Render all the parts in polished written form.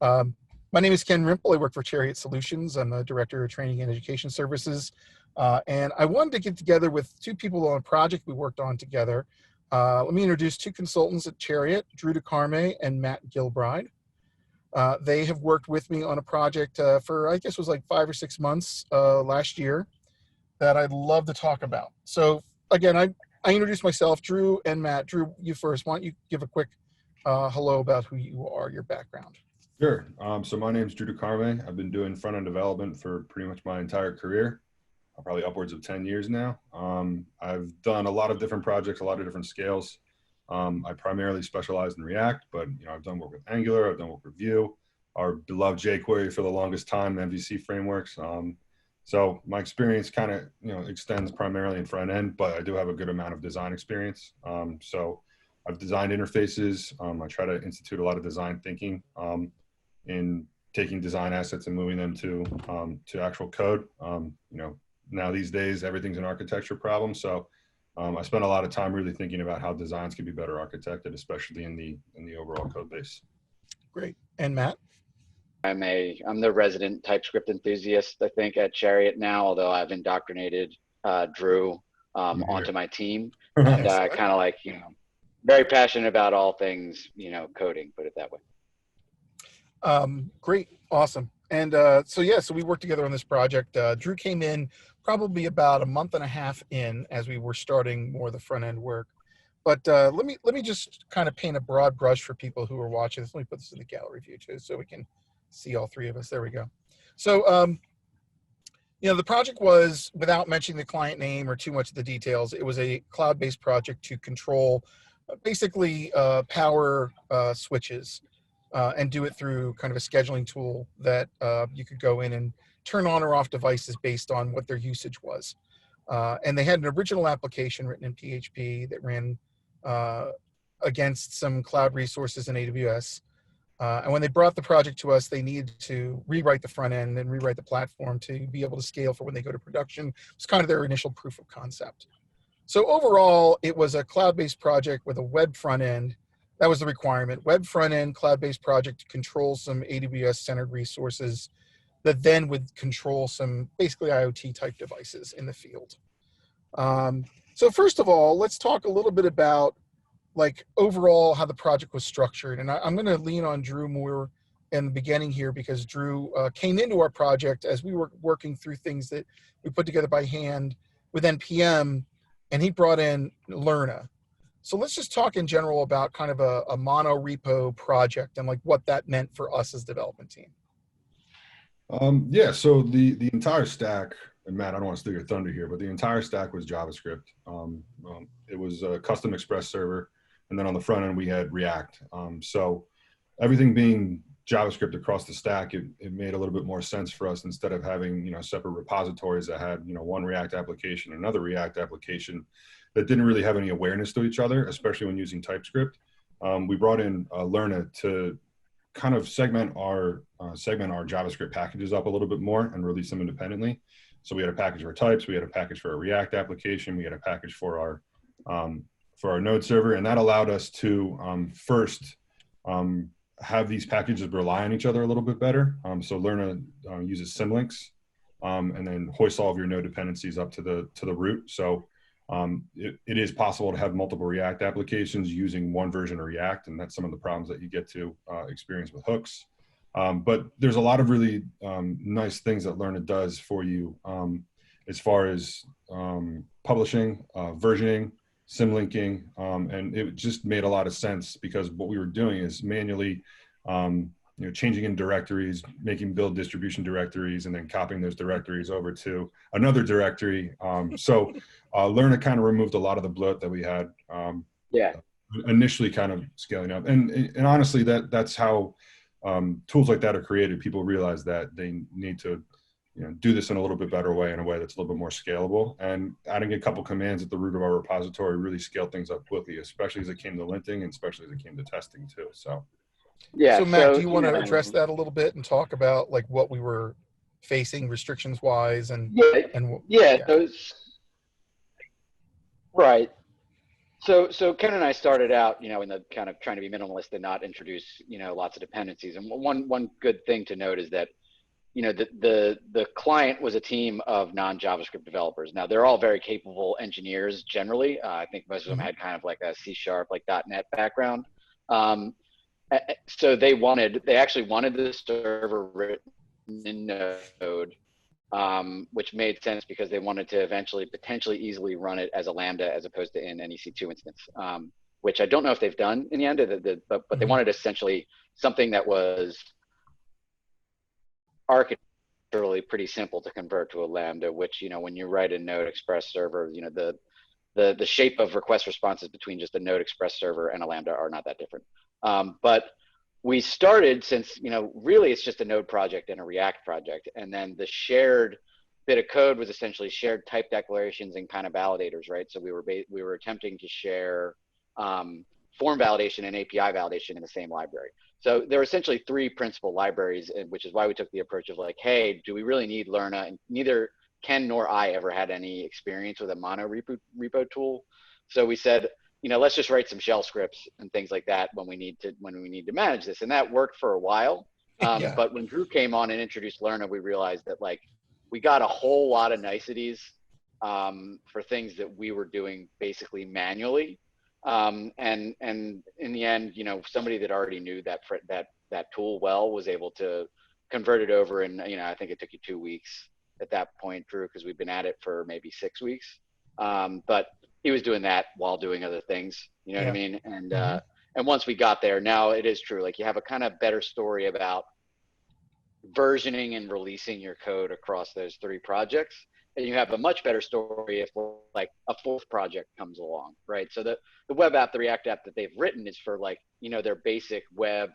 My name is Ken Rimple. I work for Chariot Solutions. I'm the Director of Training and Education Services. And I wanted to get together with two people on a project we worked on together. Let me introduce two consultants at Chariot, Drew DeCarme and Matt Gilbride. They have worked with me on a project for, I guess it was like 5 or 6 months last year that I'd love to talk about. So again, I introduced myself, Drew and Matt. Drew, you first. Why don't you give a quick hello about who you are, your background? Sure. So my name is Drew DeCarme. I've been doing front-end development for pretty much my entire career, probably upwards of 10 years now. I've done a lot of different projects, a lot of different scales. I primarily specialize in React, but I've done work with Angular, I've done work with Vue, our beloved jQuery for the longest time, MVC frameworks. So my experience kind of extends primarily in front end, but I do have a good amount of design experience. So I've designed interfaces. I try to institute a lot of design thinking in taking design assets and moving them to actual code. Now these days everything's an architecture problem, so I spend a lot of time really thinking about how designs can be better architected, especially in the overall code base. Great. And Matt? I'm the resident TypeScript enthusiast, I think, at Chariot now, although I've indoctrinated Drew onto my team. And kind of like, very passionate about all things, coding, put it that way. Great. Awesome. And so we worked together on this project. Drew came in probably about a month and a half in as we were starting more of the front end work. But let me just kind of paint a broad brush for people who are watching this. Let me put this in the gallery view too, so we can see all three of us. There we go. So, the project was, without mentioning the client name or too much of the details, it was a cloud-based project to control basically power switches and do it through kind of a scheduling tool that you could go in and turn on or off devices based on what their usage was. And they had an original application written in PHP that ran against some cloud resources in AWS. And when they brought the project to us, they needed to rewrite the front end and rewrite the platform to be able to scale for when they go to production. It was kind of their initial proof of concept. So overall, it was a cloud-based project with a web front end. That was the requirement. Web front end, cloud-based project to control some AWS-centered resources that then would control some basically IoT type devices in the field. So first of all, let's talk a little bit about overall how the project was structured. And I'm going to lean on Drew more in the beginning here because Drew came into our project as we were working through things that we put together by hand with NPM, and he brought in Lerna. So let's just talk in general about kind of a monorepo project and what that meant for us as development team. So the entire stack, and Matt, I don't want to steal your thunder here, but the entire stack was JavaScript. It was a custom Express server. And then on the front end, we had React. So everything being JavaScript across the stack, it made a little bit more sense for us instead of having, separate repositories that had, one React application, another React application that didn't really have any awareness to each other, especially when using TypeScript. We brought in Lerna to kind of segment our JavaScript packages up a little bit more and release them independently. So we had a package for types, we had a package for a React application, we had a package for our node server, and that allowed us to first have these packages rely on each other a little bit better. So Lerna uses symlinks and then hoists all of your node dependencies up to the root. So it is possible to have multiple React applications using one version of React, and that's some of the problems that you get to experience with hooks. But there's a lot of really nice things that Lerna does for you as far as publishing, versioning, symlinking, and it just made a lot of sense because what we were doing is manually changing in directories, making build distribution directories, and then copying those directories over to another directory. So Lerna kind of removed a lot of the bloat that we had initially kind of scaling up. And honestly, that's how tools like that are created. People realize that they need to do this in a little bit better way, in a way that's a little bit more scalable. And adding a couple commands at the root of our repository really scaled things up quickly, especially as it came to linting and especially as it came to testing too. So So Matt, do you want to address that a little bit and talk about what we were facing restrictions wise and right. So Ken and I started out, in the kind of trying to be minimalist and not introduce, lots of dependencies. And one good thing to note is that, the client was a team of non-JavaScript developers. Now they're all very capable engineers generally. I think most of them had kind of like a C#, like .NET background. So they actually wanted the server written in Node, which made sense because they wanted to eventually potentially easily run it as a Lambda as opposed to in an EC2 instance, which I don't know if they've done in the end, but they wanted essentially something that was architecturally pretty simple to convert to a Lambda, which, when you write a Node Express server, the shape of request responses between just a Node Express server and a Lambda are not that different. But we started since, really it's just a Node project and a React project. And then the shared bit of code was essentially shared type declarations and kind of validators, right? So we were attempting to share form validation and API validation in the same library. So there are essentially three principal libraries, which is why we took the approach of like, hey, do we really need Lerna? And neither Ken nor I ever had any experience with a monorepo tool. So we said, let's just write some shell scripts and things like that when we need to manage this. And that worked for a while. Yeah. But when Drew came on and introduced Lerna, we realized that like we got a whole lot of niceties for things that we were doing basically manually. And in the end, somebody that already knew that tool well was able to convert it over. And, I think it took you 2 weeks at that point, Drew, because we've been at it for maybe 6 weeks. But he was doing that while doing other things, you know what I mean? And, and once we got there, now it is true. Like you have a kind of better story about versioning and releasing your code across those three projects. And you have a much better story if like a fourth project comes along, right? So the web app, the React app that they've written is for like, their basic web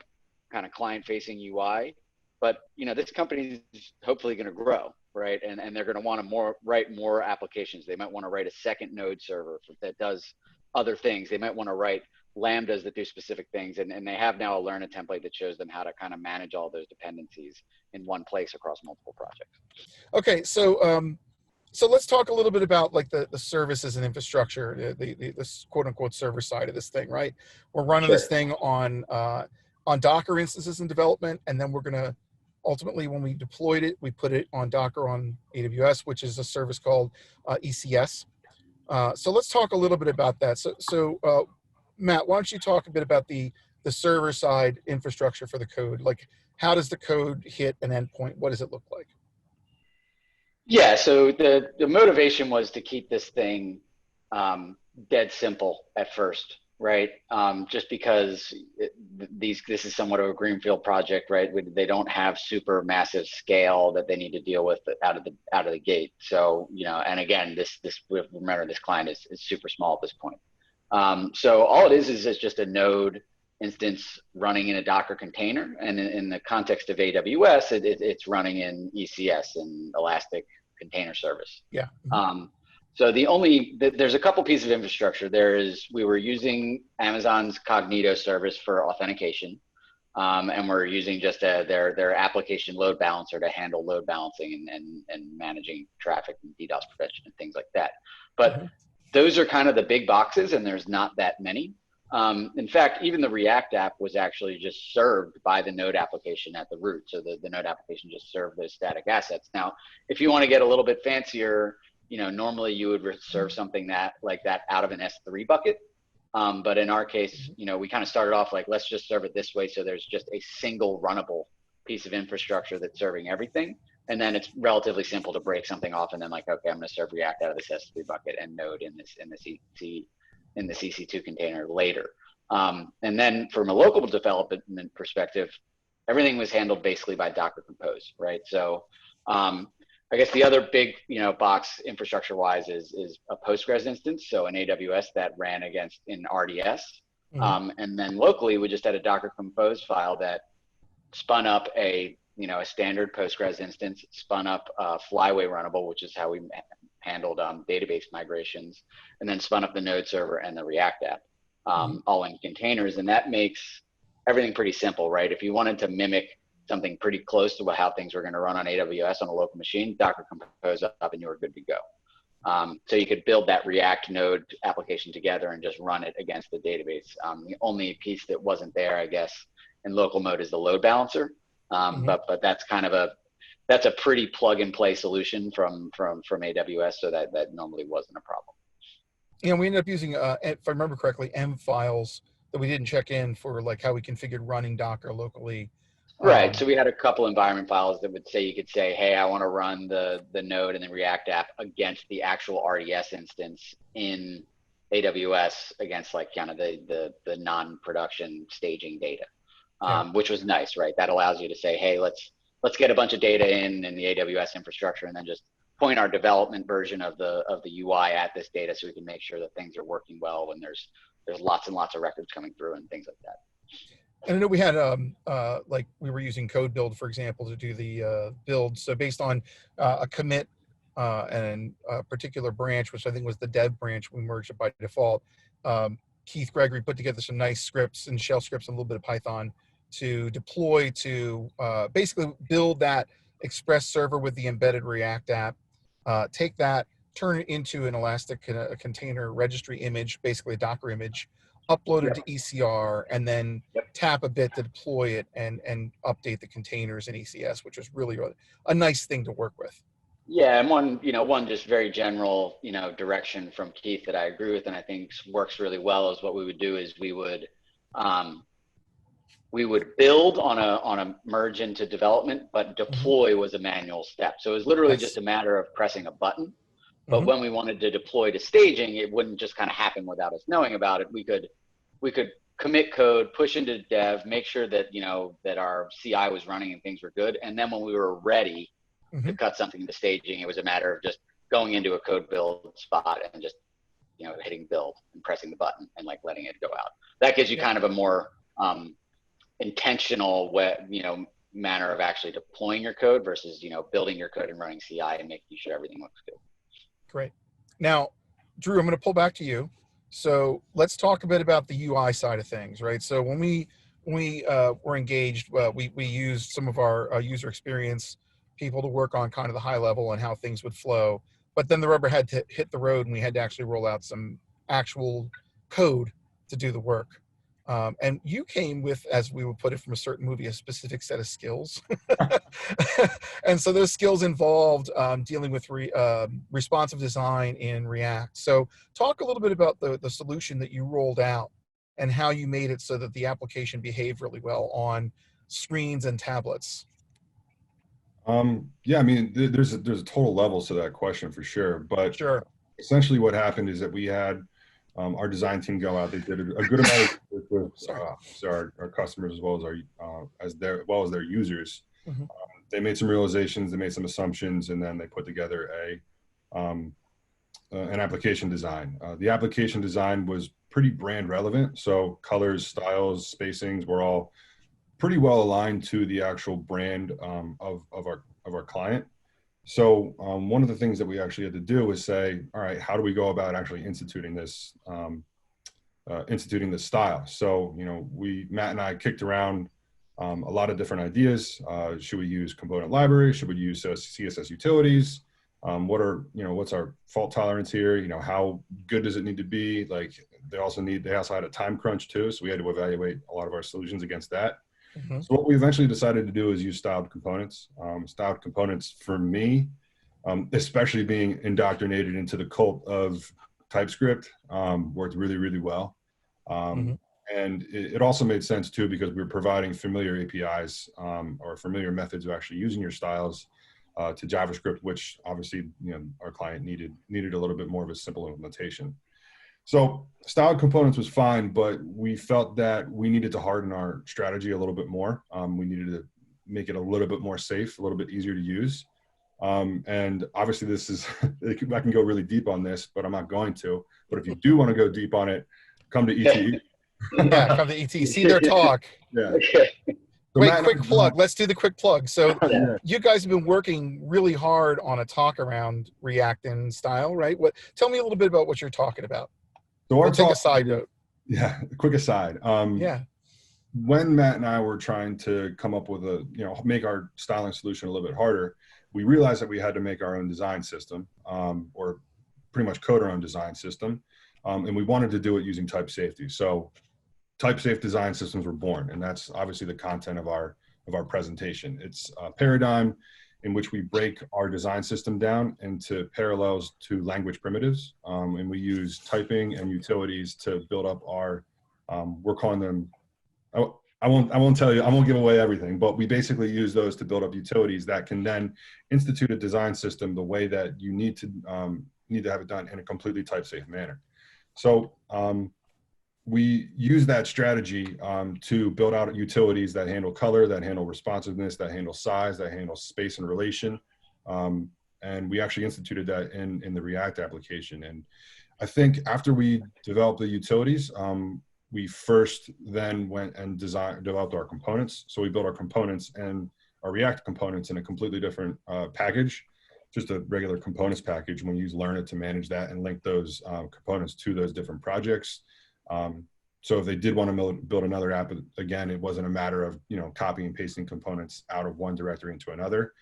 kind of client facing UI. But, this company is hopefully going to grow, right? And they're going to want to write more applications. They might want to write a second node server that does other things. They might want to write Lambdas that do specific things. And they have now a Lerna template that shows them how to kind of manage all those dependencies in one place across multiple projects. Okay, so let's talk a little bit about like the services and infrastructure, the quote unquote server side of this thing, right? We're running this thing on Docker instances in development, and then we're gonna ultimately, when we deployed it, we put it on Docker on AWS, which is a service called ECS. So let's talk a little bit about that. So Matt, why don't you talk a bit about the server side infrastructure for the code? Like, how does the code hit an endpoint? What does it look like? Yeah, so the motivation was to keep this thing dead simple at first, right? Just because this is somewhat of a greenfield project, right? They don't have super massive scale that they need to deal with out of the gate. So and again, remember this client is super small at this point. So all it is just a node instance running in a Docker container, and in the context of AWS, it's running in ECS, in Elastic Container Service. Yeah. So there's a couple pieces of infrastructure. We were using Amazon's Cognito service for authentication, and we're using just their application load balancer to handle load balancing and managing traffic and DDoS prevention and things like that. But those are kind of the big boxes, and there's not that many. In fact, even the React app was actually just served by the Node application at the root. So the Node application just served those static assets. Now, if you want to get a little bit fancier, normally you would serve something like that out of an S3 bucket. But in our case, we kind of started off like, let's just serve it this way. So there's just a single runnable piece of infrastructure that's serving everything. And then it's relatively simple to break something off. And then like, okay, I'm going to serve React out of this S3 bucket and Node in the CC2 container later. And then from a local development perspective, everything was handled basically by Docker Compose, right? So I guess the other big, box infrastructure wise is a Postgres instance. So an AWS that ran in RDS. And then locally, we just had a Docker Compose file that spun up a standard Postgres instance, spun up Flyway runnable, which is how we handled database migrations, and then spun up the Node server and the React app, all in containers. And that makes everything pretty simple, right? If you wanted to mimic something pretty close to how things were going to run on AWS on a local machine, Docker Compose up and you were good to go. So you could build that React node application together and just run it against the database. The only piece that wasn't there, I guess, in local mode is the load balancer. But that's kind of that's a pretty plug and play solution from AWS, so that normally wasn't a problem. You know, we ended up using, if I remember correctly, M files that we didn't check in for, like how we configured running Docker locally. Right. So we had a couple environment files that would say, you could say, hey, I want to run the node and the React app against the actual RDS instance in AWS against like kind of the non-production staging data, which was nice, right? That allows you to say, hey, let's get a bunch of data in the AWS infrastructure and then just point our development version of the UI at this data so we can make sure that things are working well when there's lots and lots of records coming through and things like that. And I know we had, like we were using code build, for example, to do the build. So based on a commit and a particular branch, which I think was the dev branch, we merged it by default. Keith Gregory put together some nice scripts and shell scripts and a little bit of Python to deploy to basically build that Express server with the embedded React app, take that, turn it into an Elastic container registry image, basically a Docker image, upload it to ECR, and then tap a bit to deploy it and update the containers in ECS, which was really a nice thing to work with. Yeah, and one just very general, direction from Keith that I agree with and I think works really well is what we would do is we would build on a merge into development, but deploy was a manual step. So it was literally just a matter of pressing a button. But when we wanted to deploy to staging, it wouldn't just kind of happen without us knowing about it. We could commit code, push into dev, make sure that that our CI was running and things were good. And then when we were ready to cut something into staging, it was a matter of just going into a code build spot and just hitting build and pressing the button and like letting it go out. That gives you kind of a more intentional way, manner of actually deploying your code versus building your code and running CI and making sure everything looks good. Great. Now, Drew, I'm going to pull back to you. So let's talk a bit about the UI side of things, right? So when we were engaged, we used some of our user experience people to work on kind of the high level and how things would flow. But then the rubber had to hit the road and we had to actually roll out some actual code to do the work. And you came with, as we would put it from a certain movie, a specific set of skills. And so those skills involved dealing with responsive design in React. So talk a little bit about the solution that you rolled out and how you made it so that the application behaved really well on screens and tablets. Yeah, I mean, there's a total levels to that question for sure. But essentially what happened is that we had our design team go out. They did a good amount of work with our customers as well as their users. They made some realizations, they made some assumptions, and then they put together an application design. The application design was pretty brand relevant, so colors, styles, spacings were all pretty well aligned to the actual brand of our client. So one of the things that we actually had to do was say, all right, how do we go about actually instituting this style? So Matt and I kicked around a lot of different ideas. Should we use component library? Should we use CSS utilities? What's our fault tolerance here? How good does it need to be? Like they also had a time crunch too, so we had to evaluate a lot of our solutions against that. So what we eventually decided to do is use styled components. Styled components for me, especially being indoctrinated into the cult of TypeScript, worked really, really well. And it also made sense too, because we were providing familiar APIs or familiar methods of actually using your styles to JavaScript, which obviously our client needed a little bit more of a simple implementation. So styled components was fine, but we felt that we needed to harden our strategy a little bit more. We needed to make it a little bit more safe, a little bit easier to use. And obviously this is, I can go really deep on this, but I'm not going to. But if you do want to go deep on it, come to ETE. Yeah, come to ETE. See their talk. Yeah. Okay. So wait, quick plug. Let's do the quick plug. So you guys have been working really hard on a talk around React and style, right? Tell me a little bit about what you're talking about. So we'll take a side note. Yeah, quick aside. When Matt and I were trying to come up with make our styling solution a little bit harder, we realized that we had to make our own design system, or pretty much code our own design system. And we wanted to do it using type safety. So type safe design systems were born, and that's obviously the content of our presentation. It's a paradigm in which we break our design system down into parallels to language primitives. And we use typing and utilities to build up our, we're calling them, I won't tell you, I won't give away everything, but we basically use those to build up utilities that can then institute a design system the way that you need to have it done in a completely type safe manner. So we use that strategy to build out utilities that handle color, that handle responsiveness, that handle size, that handle space and relation. And we actually instituted that in the React application. And I think after we developed the utilities, we first then went and developed our components. So we built our components and our React components in a completely different package, just a regular components package. And we use Lerna to manage that and link those components to those different projects. So if they did want to build another app, again, it wasn't a matter of, copying and pasting components out of one directory into another.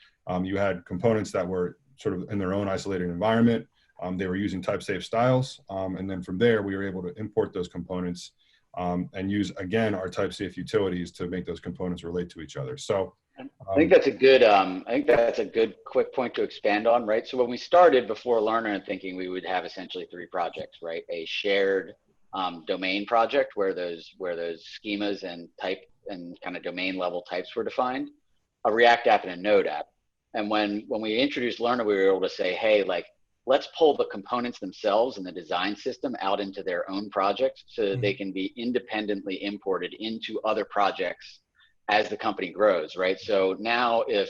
You had components that were sort of in their own isolated environment. They were using type safe styles. And then from there, we were able to import those components and use, again, our type safe utilities to make those components relate to each other. So I think that's a good quick point to expand on, right? So when we started before Lerna and thinking we would have essentially 3 projects, right? A shared domain project where those schemas and type and kind of domain level types were defined, a React app and a Node app. And when we introduced Lerna, we were able to say, hey, let's pull the components themselves and the design system out into their own projects so that they can be independently imported into other projects as the company grows, right? So now if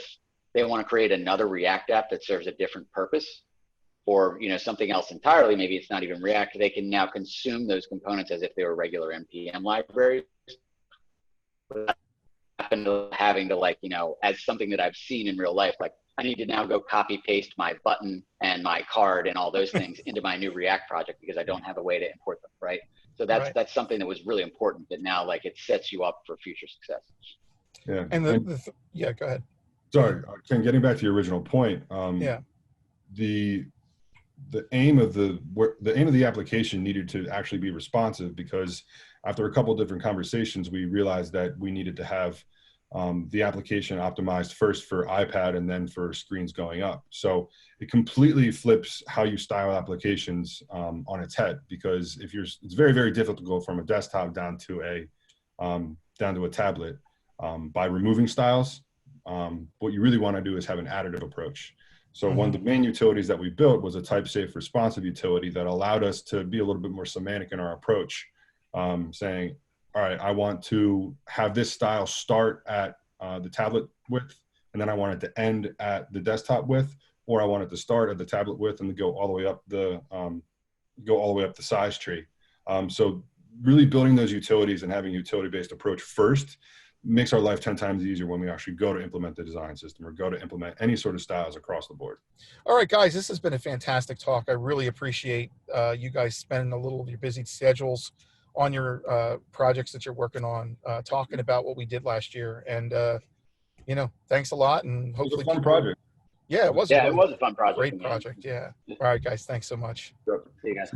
they want to create another React app that serves a different purpose, or something else entirely, maybe it's not even React, they can now consume those components as if they were regular NPM libraries, without having to as something that I've seen in real life, I need to now go copy paste my button and my card and all those things into my new React project because I don't have a way to import them, right? So that's something that was really important, that now it sets you up for future success. Yeah. And yeah, go ahead. Sorry, Ken, getting back to your original point. Yeah. The aim of the application needed to actually be responsive, because after a couple of different conversations, we realized that we needed to have the application optimized first for iPad and then for screens going up. So it completely flips how you style applications on its head, because it's very, very difficult to go from a desktop down to a tablet by removing styles. What you really want to do is have an additive approach. So one of the main utilities that we built was a type-safe responsive utility that allowed us to be a little bit more semantic in our approach, saying, all right, I want to have this style start at the tablet width, and then I want it to end at the desktop width, or I want it to start at the tablet width and go all the way up the size tree. So really building those utilities and having a utility-based approach first makes our life 10 times easier when we actually go to implement the design system or go to implement any sort of styles across the board. All right, guys, this has been a fantastic talk. I really appreciate you guys spending a little of your busy schedules on your projects that you're working on, talking about what we did last year. And, thanks a lot. And hopefully it was a fun project. Yeah, it was. Yeah, it was a fun project. Great project. Yeah. All right, guys. Thanks so much. Yep. See you guys.